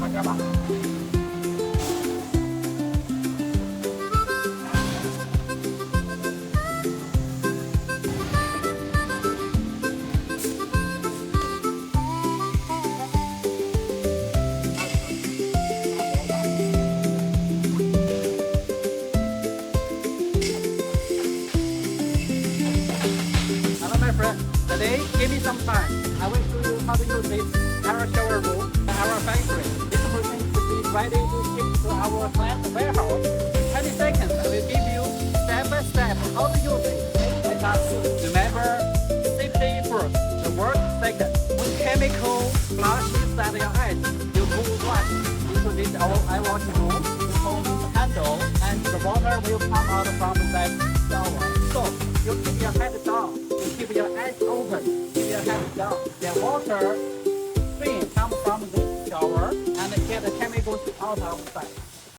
Hello, my friend. Today, give me some time. I will show you how to use this our shower room at our factory. This machine should be ready to ship to our plant warehouse. In 20 seconds, I will give you step by step how to use it. Let us remember safety first, the work second. When chemical flushes at your eyes, you move one into this eyewash room. You hold the handle, and the water will come out from that shower. So you keep your head down. Keep your eyes open, keep your head down. The water stream comes from the shower and get the chemicals out outside.